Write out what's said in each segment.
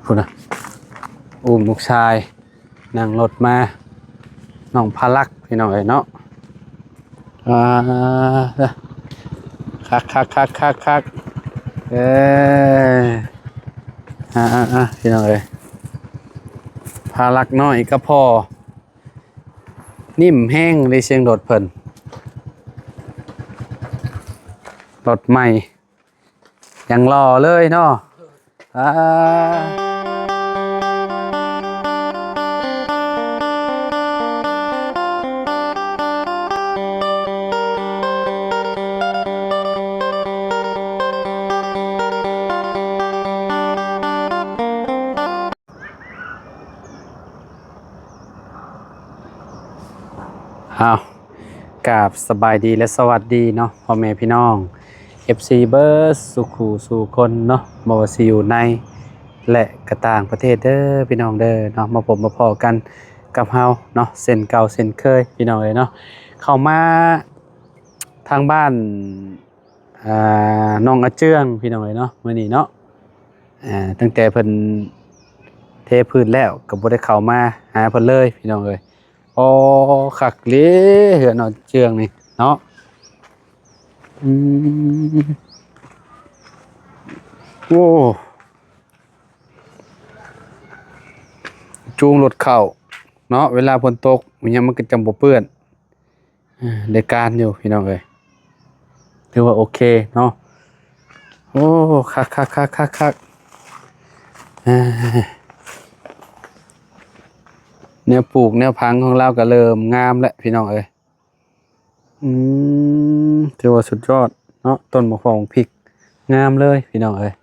พุ่นน่ะอุ้มลูกชายนั่งรถมาน้องพาลักพี่น้องเอ้ยเนาะคักเอ้ยพี่น้องเอ้ยพาลักน้อยก็พอนิ่มแห้งเลยเสียงรถเพิ่นรถใหม่ยังรอเลยเนาะกราบสบายดีและสวัสดีเนาะพ่อแม่พี่น้อง FC เบิร์สสุขูสู่คนเนาะบ่ว่าสิอยู่ในและกระต่างประเทศเด้อพี่น้องเด้อเนาะมาพบมาพอกันกับเฮาเนาะเส้นเก่าเส้นเคยพี่น้องเอ้ยเนาะเข้ามาทางบ้านน้องอาเจืองพี่น้องเอ้ยเนาะมื้อนี้เนาะตั้งแต่เพิ่นเทพื้นแล้วก็บ่ได้เข้ามาหาเพิ่นเลยพี่น้องเอ้ยโอ้คักเลยเหือนอาเจืองนี่เนาะโอ้จูงรถเข้าเนาะเวลาฝนตกมันก็จำบ่เปื้อนได้การอยู่พี่น้องเอ้ยถือว่าโอเคเนาะโอ้คักแนวปลูกแนวพังของเราก็เริ่มงามแล้วพี่น้องเอ้ยถือว่าสุดยอดเนาะต้นมะม่วงพริกงามเลยพี่น้องเอ้ย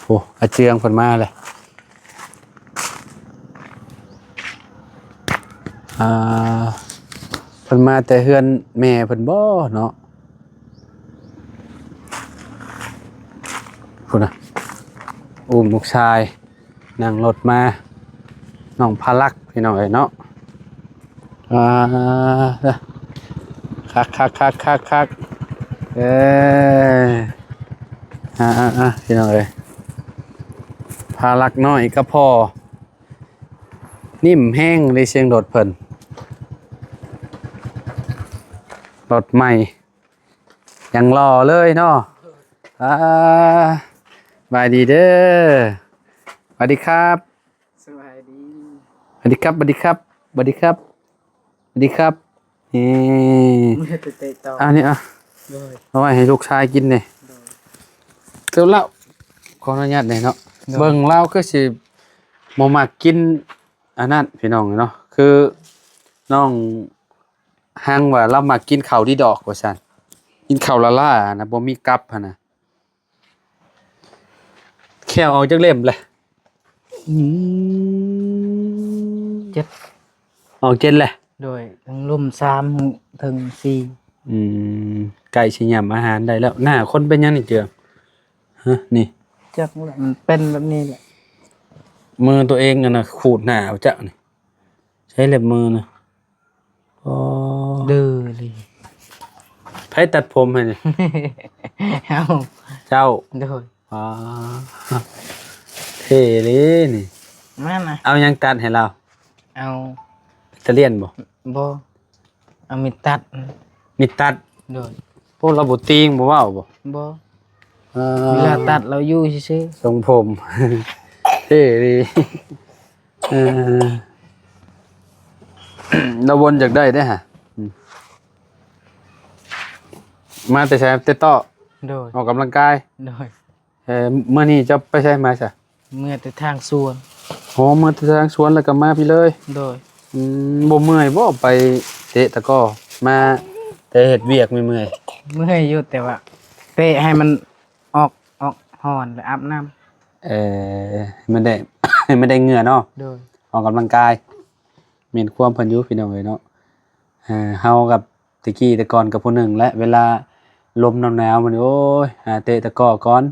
โอ้อาเจืองเพิ่นมาเลยเพิ่นมาแต่เฮือนแม่เพิ่นบ่เนาะพุ่นน่ะอุ้มลูกชายนั่งรถมาน้องพาลักพี่น้องเอ้ยเนาะคักเอ้ยพี่น้องเอ้ยพาลักน้อยก็พอนิ่มแห้งเลยเสียงรถเพิ่นรถใหม่ยังรอเลยเนาะบายดีเด้อสวัสดีครับสวัสดีสวัสดีครับนี่เมื่อเตะต่อนี่เอาไว้ให้ลูกชายกินเนี่ยเจ้าเล่าขออนุญาตหน่อยเนาะเบิ่งเล่าก็สิบ่มักกินอันนั้นพี่น้องเนาะคือน้องฮังว่าเรามักกินข้าวดีดอกว่าซั่นกินข้าวละล่านะบ่มีกับหั่นน่ะแค่เอาจักเล่มเลย7เอา7แหละโดยทั้งลุ่ม3ถึง4ไก่สิยำอาหารได้แล้วหน้าคนเป็นยังนี่เจือฮะนี่จักมันเป็นแบบนี้แหละมือตัวเองน่ะขูดหน้าเอาจักนี่ใช้เล็บมือน่ะอ๋อดื้อเลยไผตัดผมให้นี่ เอาเจ้าโดยอ๋อเท่เลยนี่มาน่ะเอายังตัดให้เราเอาอิตาเลียนบ่เอามีตัดตัดโดยพวกเราบ่ติงบ่เว้าบ่บ่เวลาตัดเราอยู่ซื่อทรงผม เท่ดีเราวนจากได้ฮะมาแต่ใช้แต่ต่อโดยออกกำลังกายโดยเมื่อนี้จะไปใช้มาซะเมื่อแต่ทางสวนโอ้เมื่อทางสวนแล้วก็มาพี่เลยโดยบ่เมื่อยบ่ไปเตะตะก้อมาแต่เฮ็ดเวียกไม่เมื่อยอยู่แต่ว่าเตะให้มันออกห่อนแล้วอาบน้ำมันได้ ไม่ได้เหงื่อเนาะโดยออกกำลังกายมีความเพิ่นอยู่พี่น้องเอ้ยเนาะเฮากับตะกี้แต่ก่อนกับผู้หนึ่งและเวลาลมหนาวๆมันโอ้ยเตะตะก้อก่อน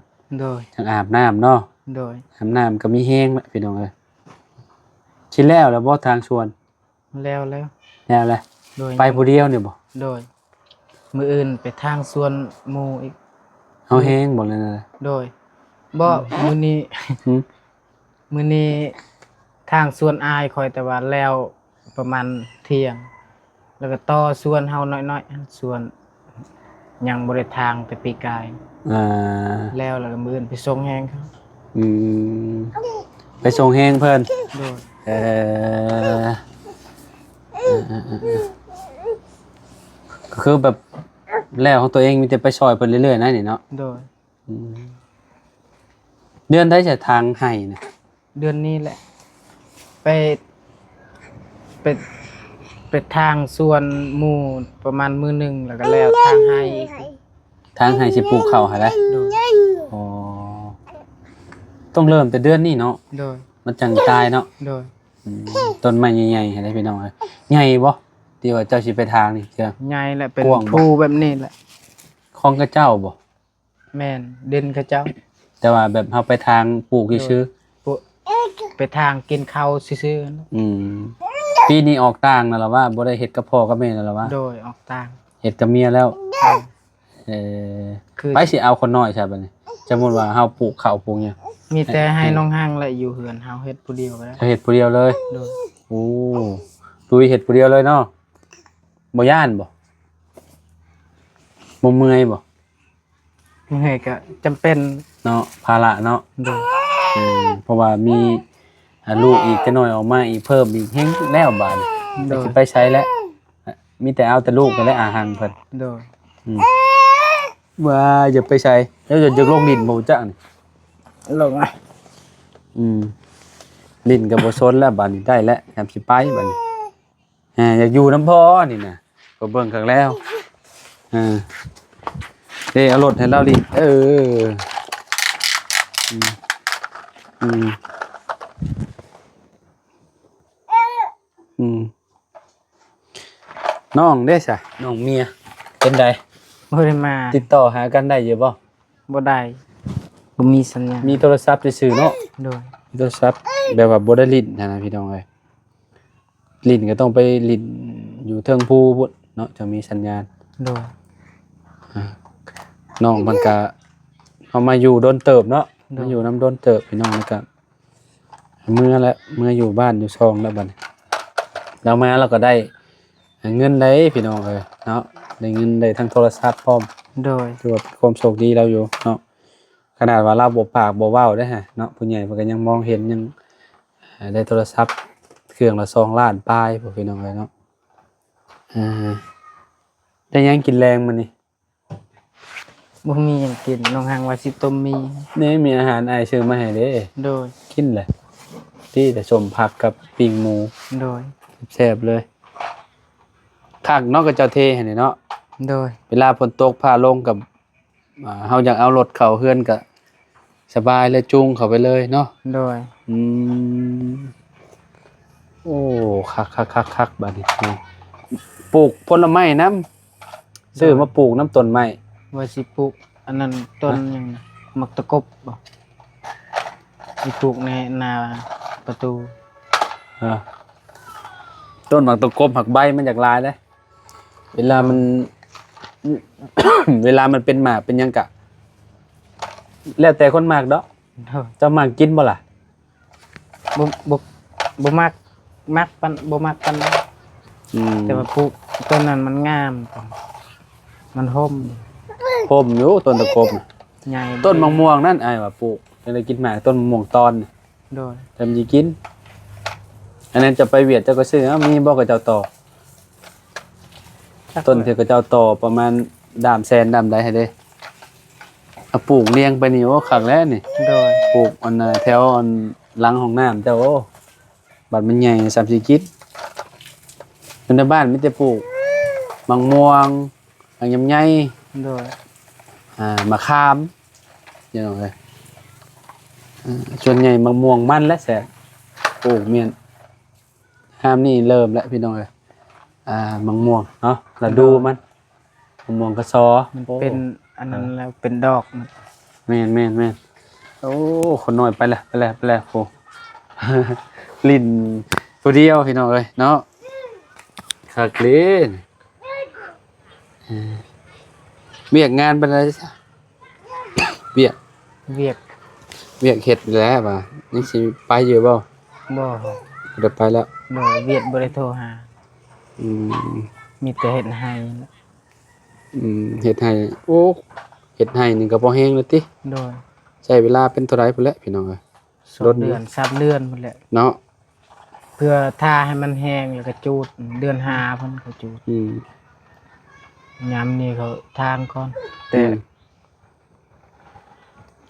โดยจังอาบน้ำเนาะโดยอาบน้ำก็มีแห้งแล้วพี่น้องเอ้ยชิแล้วบ่ทางชวนแล้วแหละโดยไปผู้เดียวนี่บ่โดยมื้ออื่นไปทางสวนหมู่อีกเอาแห้งบ่เลยนะโดย บ่มื้อนี้ หึ มื้อนี้ทางสวนอายคอยแต่ว่าแล้วประมาณเที่ยง แล้วก็ต่อสวนเฮาน้อยๆสวนยังบ่ได้ทางแต่ปีกาย อ่า แล้วก็มื้ออื่นไปส่งแฮงเขา อืมไปส่งแฮงเพิ่น โดย เออก็คือแบบแล้วของตัวเองมีแต่ไปซอยเพิ่นเรื่อยๆนะนี่เนาะ โดย อืมเดือนได้จะทางให้นะ เดือนนี้แหละ ไปไปไปทางสวนหมู่ประมาณมื้อหนึงแล้วก็แล้วทางให้อีก ทางให้สิปลูกข้าวให้ได้ โดย อ๋อต้องเริ่มแต่เดือนนี้เนาะ โดย มันจังตายเนาะ โดย อืมต้นไม้ใหญ่ๆให้ได้พี่น้องเอ้ยใหญ่บ่ที่ว่าเจ้าสิไปทางนี่เจ้า ใหญ่แหละเป็น กว้างบ่ ภูแบบนี้แหละ ของกระเจ้าบ่ แม่นเด่นเขาเจ้า แต่ว่าแบบเฮาไปทางปลูกซื่อ ปุไปทางกินข้าวซื่อๆนะ ๆปีนี้ออกต่างนั่นล่ะว่าบ่ได้เฮ็ดกับพ่อกับแม่นั่นล่ะว่า โดยออกต่าง เฮ็ดกับเมียแล้ว เออ คือ ไปสิเอาคนน้อยใช่บัดนี้สมมุติว่าเฮาปลูกข้าวปลูกหยัง มีแต่ให้น้องห้างและอยู่เฮือนเฮาเฮ็ดผู้เดียวก็ได้ จะเฮ็ดผู้เดียวเลย โดย โอ้ลุยเฮ็ดผู้เดียวเลยเนาะบ่ย่านบ่บ่เมื่อยบ่ เมื่อยก็จำเป็น เนาะภาระเนาะ โดย เพราะว่ามีลูกอีกจะน้อยออกมาอีกเพิ่มอีกเฮงแล้วบาดนี้ โด จะ ย สิไปใช้แล้วมีแต่เอาแต่ลูกไปและอาหารเพิ่น โดย ว่าอย่าไปใช้แล้วจะลงดินบ่จักนี่ ลงอ่ะ ดินก็บ่ซนแล้วบาดนี้ได้แล้วแถมสิไปบาดนี้อยากอยู่น้ำพ่อนี่น่ะก็เบิ่งครั้งแล้วเด้เอารถให้เราดิน้องเด้ซะน้องเมียเป็นได บ่ได้มา ติดต่อหากันได้อยู่บ่ บ่ได้บ่มีสัญญาณ มีโทรศัพท์ซื่อๆเนาะ โดย มีโทรศัพท์แบบว่าบ่ได้ลิ้นนะพี่น้องเอ้ยลิ้นก็ต้องไปลิ้นอยู่เทิงภูพุ่นเนาะจะมีสัญญาณ โดย น้องมันก็เอามาอยู่โดนเติบเนาะมาอยู่น้ำโดนเติบพี่น้องแล้วก็เมื่ออยู่บ้านอยู่ช่องแล้วบัดนี้เรามาเราก็ได้เงินได้พี่น้องเอ้ยเนาะได้เงินได้ทั้งโทรศัพท์พร้อม โดย ถือว่าเป็นความโชคดีเราอยู่เนาะขนาดว่าเราบ่ปากบ่เว้าได้ฮะเนาะผู้ใหญ่เพิ่นก็ยังมองเห็นยังได้โทรศัพท์เครื่องละ2 ล้านปลายพวกพี่น้องเอ้ยเนาะได้ยังกินแรงมื้อนี้ บ่มีหยังกินน้องห้างว่าสิต้มมี นี่มีอาหารอ้ายซื้อมาให้เด้ โดย กินแหละที่แต่สมผักกับปิ้งหมู โดย แซ่บเลยคักเนาะก็เจ้าเทให้นี่เนาะ โดย เวลาฝนตกพาลงกับเฮาอยากเอารถเข้าเฮือนก็สบายเลยจูงเข้าไปเลยเนาะ โดย โอ้คักบัดนี้ปลูกผลไม้น้ำซื้อมาปลูกน้ำต้นไม้ ว่าสิปลูกอันนั้นต้นหยังมักตะกบบ่สิปลูกในหน้าประตู ต้นหมากตะกบหักใบมันจากลายเด้เวลามัน เวลามันเป็นหมากเป็นหยังกะ แล้วแต่คนหมากเนาะ โดย เจ้าหมากกินบ่ล่ะ บ่มักปันบ่มักปันใดแต่ว่าปลูกต้นนั้นมันงามจังมันห่ม ผมอยู่ต้นตะกบน่ะ ใหญ่ ต้นมะม่วงนั่นอ้ายว่าปลูกจะได้กินหมากต้นมะม่วงตอนน่ะ โดย ทำสิกิน อันนั้นจะไปเวียดเจ้าก็ซื้อเอามีบ่กับเจ้าต่อต้นที่กับเจ้าต่อประมาณดามแซนดามใดให้เด้เอาปลูกเรียงไปนี่โอ้คักแล้วนี่ โดย ปลูกอันน่ะแถวอันหลังห้องน้ำเจ้าโอ้บัดมันใหญ่3-4กิโลอยู่ในบ้านมีแต่ปลูกมะม่วงอันยำไย โดย มะขามอย่างเงี้ยส่วนใหญ่มะม่วงมันและแสกปลูกเมียนห้ามนี่เริ่มแล้วพี่น้องเอ้ยมะม่วงเนาะฤดูมันมะม่วงกระซอ มันเป็นอันนั้นแล้วเป็นดอกมัน แม่นโอ้คนน้อยไปแล้วโอ้ ลิ้นตัวเดียวพี่น้องเอ้ยเนาะคักเลยเวียกงานเป็นอะไรซะเวียก เวียก เวียกเฮ็ดแล้วบ่ยังสิไปอยู่บ่ บ่ เดี๋ยวไปแล้ว โดยเวียดบ่ได้โทรหา อืม มีแต่เฮ็ดให้ เฮ็ดให้โอ้เฮ็ดให้นี่ก็บ่แฮงเลยติ โดย ใช้เวลาเป็นเท่าไรพุ่นแหละพี่น้องเอ้ย 2 เดือน3 เดือนพุ่นแหละ เนาะ เพื่อทาให้มันแห้งแล้วก็จูดเดือน5เพิ่นก็จูด อืม ยามนี้เขาทางก่อน แต่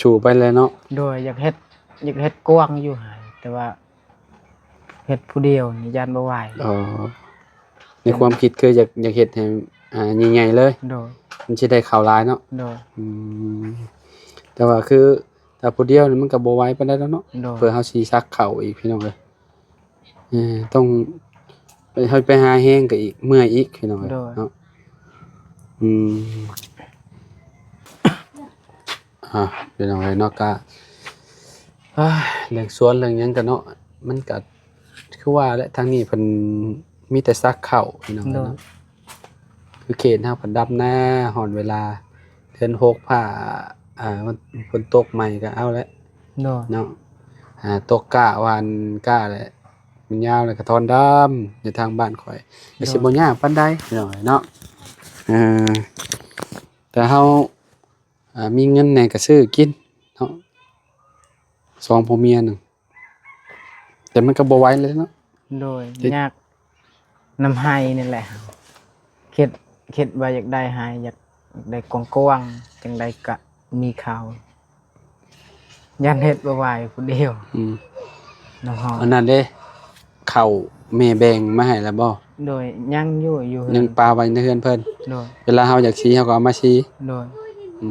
ชูไปเลยเนาะ โดยอยากเฮ็ดกว้างอยู่ให้แต่ว่าเฮ็ดผู้เดียวนี่ย่านบ่ไหว อ๋อในความคิดคืออยากเฮ็ดให้ใหญ่ๆเลย โดย มันสิได้เข้าหลายเนาะ โดย อืมแต่ว่าคือถ้าผู้เดียวนี่มันก็บ่ไหวปานใดแล้วเนาะ โดย เพื่อเฮาสิซักเข้าอีกพี่น้องเอ้ยต้องไปหาแฮงก็อีกเมื่อยอีกพี่น้องเอ้ยเนาะอืมพี่น้องเอ้ยเนาะก็เรื่องสวนเรื่องหยังก็เนาะมันก็คือว่าแหละทางนี้เพิ่นมีแต่ซักเข้าพี่น้องเอ้ยเนาะคือเขตเฮาเพิ่นดำนาฮอดเวลาเดือน6ผ้ามันฝนตกใหม่ก็เอาแล้ว โดย เนาะตกกะวันกะแหละมันยาวเลยกระทอนดำอยู่ทางบ้านข่อยก็สิบ่ยากปานใดหน่อยเนาะเออแต่เฮามีเงินแหน่ก็ซื้อกินเนาะสองผัวเมียหนึงแต่มันก็บ่ไหวเลยเนาะ โดยยากน้ำให้นี่แหละคิดว่าอยากได้ให้อยากได้กว้างๆจังได๋ก็มีข่าวยันเฮ็ดบ่ไหวผู้เดียว อืม น้องฮอ อันนั้นเด้ข้าวแม่แบ่งมาให้แล้วบ่ โดยยังอยู่ ยังปาไว้ในเฮือนเพิ่น โดย เวลาเฮาอยากสีเฮาก็เอามาสี โดย อื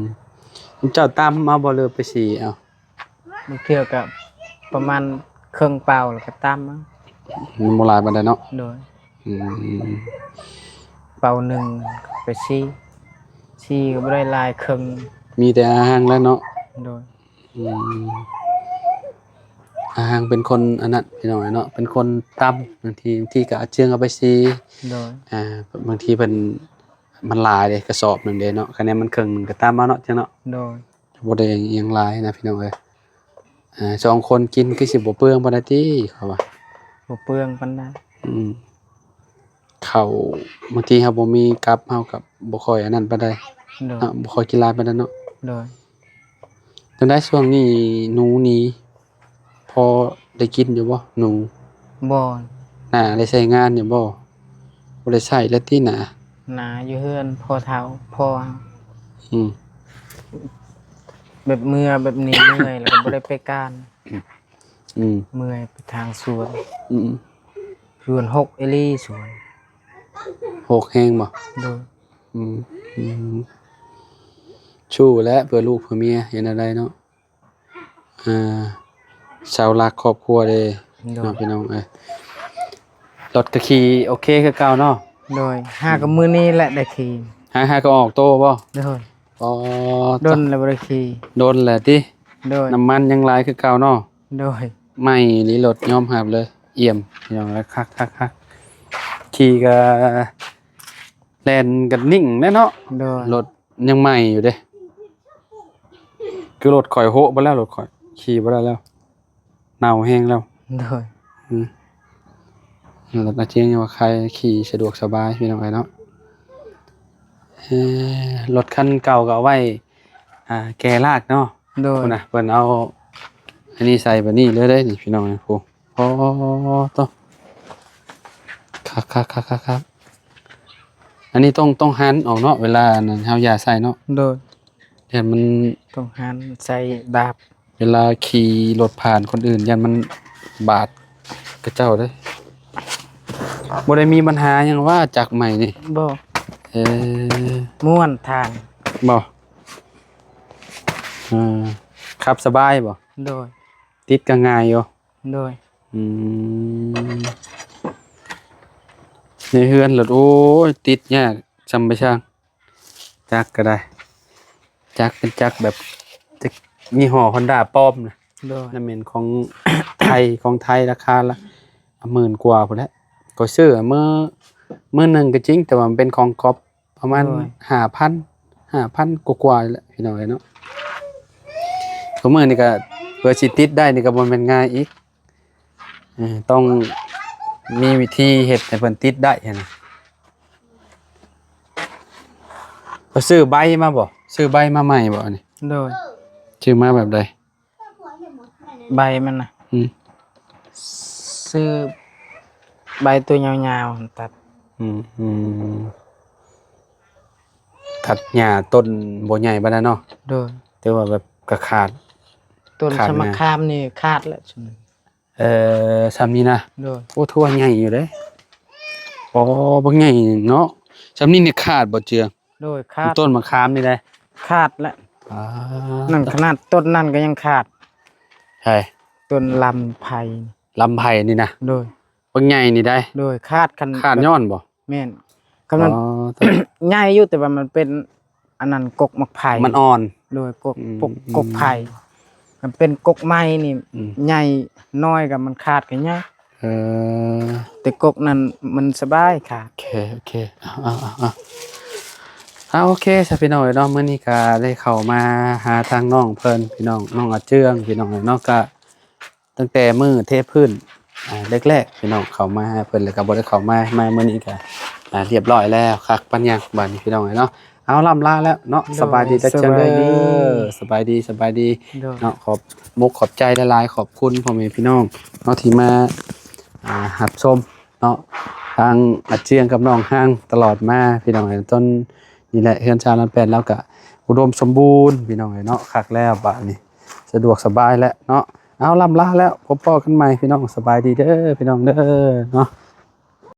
มเจ้าตามมาบ่เลยไปสีเอา บางเทื่อก็ประมาณครึ่งเปล่าแล้วก็ตามมา มันบ่หลายปานใดเนาะ โดย อืม เป่าหนึ่งไปซี่ก็บ่ได้หลายครึ่ง มีแต่อาหารแล้วเนาะ โดย อืมอาหารเป็นคนอันนั้นพี่น้องเนาะเป็นคนตำบางทีก็เอาเชืองเอาไปซี โดย บางทีเพิ่นมันหลายเด้กระสอบหนึงเด้เนาะคะแนนมันครึ่งหนึงก็ตามมาเนาะจังเนาะ โดย บ่ได้อิหยังหลายนะพี่น้องเอ้ยสองคนกินคือสิบ่เปลืองปานใดติเขาว่า บ่เปลืองปานใด อืมข้าวบางทีเฮาบ่มีกับเฮาก็บ่ค่อยอันนั้นปานใด โดย บ่ค่อยกินหลายปานนั้นเนาะ โดย จังได๋ช่วงนี้หนูนี่พอได้กินอยู่บ่หนู บ่ ได้ใช้งานอยู่บ่บ่ได้ใช้แล้วติหนา หนาอยู่เฮือนพอเท้าพอ อืม แบบเมื่อแบบนี้เมื่อยแล้วก็บ่ได้ไปการ อืม เมื่อยไปทางสวน อืม สวน6เอลี่สวน โหกแฮงบ่ โดย อืมอืมชู้และเพื่อลูกเพื่อเมียเห็นอะไรเนาะชาวรักครอบครัวเด้ โด เนาะ ย พี่น้องเอ้ยรถก็ขี่โอเคคือเก่าเนาะ โดยหากับมื้อนี้แหละได้ขี่ หาก็ออกโตบ่ โดย อ๋อ ดนแล้วบ่ได้ขี่ โดนแหละติ โดย น้ำมันยังหลายคือเก่าเนาะ โดย ไม่นี่รถยอมหับเลย เอี่ยมพี่น้องแล้วคักขี่ก็แล่นกันนิ่งแน่เนาะ โดย รถยังใหม่อยู่เด้คือรถข่อยโหบ่แล้วรถข่อยขี่บ่ได้แล้วเน่าแห้งแล้ว โดย รถอาเจียงว่าใครขี่สะดวกสบายพี่น้องไอ้เนาะรถคันเก่าก็เอาไว้แกลากเนาะ โดย พุ่นน่ะเพิ่นเอาอันนี้ใส่แบบนี้เลยเด้นี่พี่น้องไอ้ผู้โอ้โตครับอันนี้ต้องหันออกเนาะเวลานั้นเฮาอย่าใส่เนาะ โดย เดี๋ยวมัน ต้องหันใส่ดาบ เวลาขี่รถผ่านคนอื่นยันมันบาดกระเจ้าเด้บ่ได้มีปัญหาหยังว่าจากใหม่นี่ บ่ เออ ม่วนทาง บ่ขับสบายบ่ โดย ติดก็ง่ายอยู่ โดย อืมในเฮือนรถโอ้ยติดยากจำไปช่างจักก็ได้จักเป็นจักแบบจักยี่ห้อ Honda ปลอมนะ โดย นั่นเป็นของ ไทยราคาละ10,000กว่าพุ่นแหละก็ซื้อมื้อหนึงก็จริงแต่ว่ามันเป็นของก๊อปประมาณ 5,000 5,000กว่าๆแหละพี่น้องเอ้ยเนาะโอ้ ทุกมื้อนี่ก็เพื่อสิติดได้นี่ก็บ่แม่นง่ายอีกต้องมีวิธีเฮ็ดให้เพิ่นติดได้หั่นน่ะก็ซื้อใบมาบ่ซื้อใบมาใหม่บ่อันนี้ โดย ซื้อมาแบบใด ใบมันน่ะ อืม ซื้อใบตัวยาวๆตัด ตัดหญ้าต้นบ่ใหญ่ปานนั้นเนาะ โดย แต่ว่าแบบก็ขาด ต้น ขาด สมะ นะ ขามนี่ขาดแล้วซุม ซ้ำนี้นะ โดย โอ้ทั่วใหญ่อยู่เด้อ๋อบ่ใหญ่เนาะซ้ำนี้เนี่ยขาดบ่เจือง โดยขาด ต้นมะขามนี่ได้ ขาดแล้ว อ่า นั่นขนาดต้นนั่นก็ยังขาด ใช่ ต้นลำไผ่ ลำไผ่นี่นะ โดย บ่ใหญ่นี่ได้ โดยขาดกัน ขาดย้อนบ่ แม่นกำลัง อ๋อ ใหญ่อยู่แต่ว่ามันเป็นอันนั้นกกมักไผ่ มันอ่อน โดยกก อืม กกไผ่มันเป็นกกไม้นี่ อืม ใหญ่น้อยกับมันขาดกันใหญ่ เออ แต่กกนั้นมันสบายขาด โอเคโอเคซะพี่น้องเนาะมื้อนี้ก็ได้เข้ามาหาทางน้องเพิ่นพี่น้องน้องอาเจืองพี่น้องเนาะก็ตั้งแต่มื้อเทพื้นแรกๆพี่น้องเข้ามาหาเพิ่นแล้วก็บ่ได้เข้ามามื้อนี้ก็เรียบร้อยแล้วคักปัญญังบัดนี้พี่น้องเนาะเอาล่ำลาแล้วเนาะสบายดีจักจังเด้อสบายดี โดย เนาะขอบใจหลายๆขอบคุณพ่อแม่พี่น้องเนาะที่มาหับชมเนาะทางอาเจียงกับน้องห้างตลอดมาพี่น้องจนนี่แหละเฮือนชาลันแปนแล้วก็อุดมสมบูรณ์พี่น้องเนาะคักแล้วบัดนี้สะดวกสบายแล้วเนาะเอาล่ำลาแล้วพบกันใหม่พี่น้องสบายดีเด้อพี่น้องเด้อเนาะ